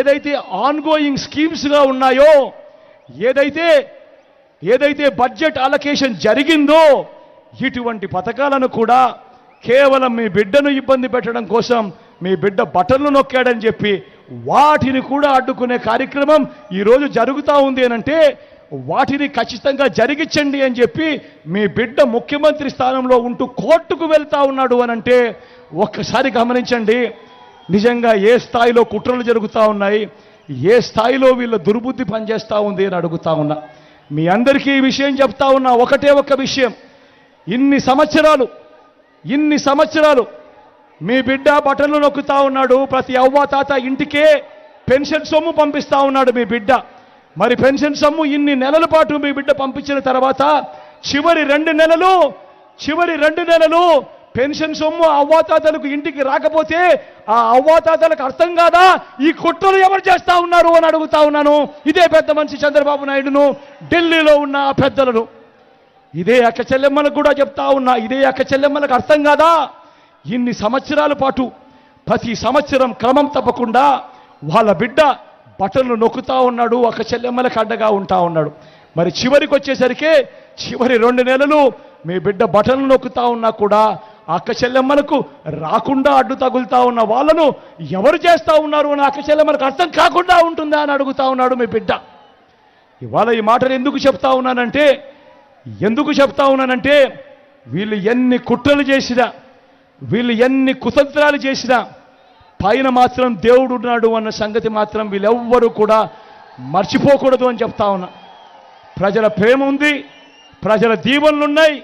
ఏదైతే ఆన్గోయింగ్ స్కీమ్స్గా ఉన్నాయో, ఏదైతే బడ్జెట్ అలొకేషన్ జరిగిందో, ఇటువంటి పథకాలను కూడా కేవలం మీ బిడ్డను ఇబ్బంది పెట్టడం కోసం, మీ బిడ్డ బటన్లు నొక్కాడని చెప్పి వాటిని కూడా అడ్డుకునే కార్యక్రమం ఈరోజు జరుగుతూ ఉంది అనంటే, వాటిని ఖచ్చితంగా జరిగించండి అని చెప్పి మీ బిడ్డ ముఖ్యమంత్రి స్థానంలో ఉంటూ కోర్టుకు వెళ్తా ఉన్నాడు అనంటే ఒక్కసారి గమనించండి. నిజంగా ఏ స్థాయిలో కుట్రలు జరుగుతూ ఉన్నాయి, ఏ స్థాయిలో వీళ్ళ దుర్బుద్ధి పనిచేస్తూ ఉంది అని అడుగుతా ఉన్నా. మీ అందరికీ ఈ విషయం చెప్తా ఉన్నా, ఒకటే ఒక్క విషయం. ఇన్ని సంవత్సరాలు మీ బిడ్డ బటన్లు నొక్కుతా ఉన్నాడు. ప్రతి అవ్వ తాత ఇంటికే పెన్షన్ సొమ్ము పంపిస్తా ఉన్నాడు మీ బిడ్డ. మరి పెన్షన్ సొమ్ము ఇన్ని నెలల పాటు మీ బిడ్డ పంపించిన తర్వాత చివరి రెండు నెలలు పెన్షన్ సొమ్ము అవ్వాతాతలకు ఇంటికి రాకపోతే ఆ అవ్వాతాతలకు అర్థం కాదా ఈ కుట్రలు ఎవరు చేస్తా ఉన్నారు అని అడుగుతా ఉన్నాను. ఇదే పెద్ద మనిషి చంద్రబాబు నాయుడును, ఢిల్లీలో ఉన్న ఆ పెద్దలను. ఇదే అక్క చెల్లెమ్మలకు కూడా చెప్తా ఉన్నా, ఇదే అక్క చెల్లెమ్మలకు అర్థం కాదా ఇన్ని సంవత్సరాల పాటు ప్రతి సంవత్సరం క్రమం తప్పకుండా వాళ్ళ బిడ్డ బటన్లు నొక్కుతా ఉన్నాడు, అక్క చెల్లెమ్మలకు అడ్డగా ఉంటా ఉన్నాడు. మరి చివరికి వచ్చేసరికి చివరి 2 నెలలు మీ బిడ్డ బటన్లు నొక్కుతా ఉన్నా కూడా అక్క చెల్లెమ్మలకు రాకుండా అడ్డు తగులుతా ఉన్న వాళ్ళను ఎవరు చేస్తా ఉన్నారు అని అక్క చెల్లెమ్మలకు అర్థం కాకుండా ఉంటుందా అని అడుగుతా ఉన్నాడు మీ బిడ్డ. ఇవాళ ఈ మాటలు ఎందుకు చెప్తా ఉన్నానంటే వీళ్ళు ఎన్ని కుట్రలు చేసినా, వీళ్ళు ఎన్ని కుతంత్రాలు చేసినా పైన మాత్రం దేవుడు ఉన్నాడు అన్న సంగతి మాత్రం వీళ్ళెవ్వరూ కూడా మర్చిపోకూడదు అని చెప్తా ఉన్నా. ప్రజల ప్రేమ ఉంది, ప్రజల దీవెనలున్నాయి.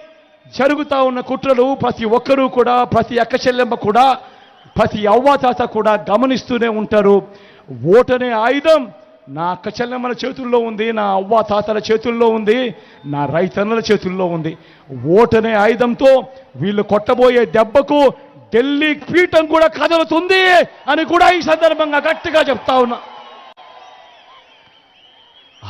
జరుగుతూ ఉన్న కుట్రలు ప్రతి ఒక్కరూ కూడా, ప్రతి అక్క చెల్లెమ్మ కూడా, ప్రతి అవ్వాతాత కూడా గమనిస్తూనే ఉంటారు. ఓటనే ఆయుధం నా అక్క చెల్లెమ్మల చేతుల్లో ఉంది, నా అవ్వాతాతల చేతుల్లో ఉంది, నా రైతన్నల చేతుల్లో ఉంది. ఓటనే ఆయుధంతో వీళ్ళు కొట్టబోయే దెబ్బకు ఢిల్లీ పీఠం కూడా కదలుతుంది అని కూడా ఈ సందర్భంగా గట్టిగా చెప్తా ఉన్నా.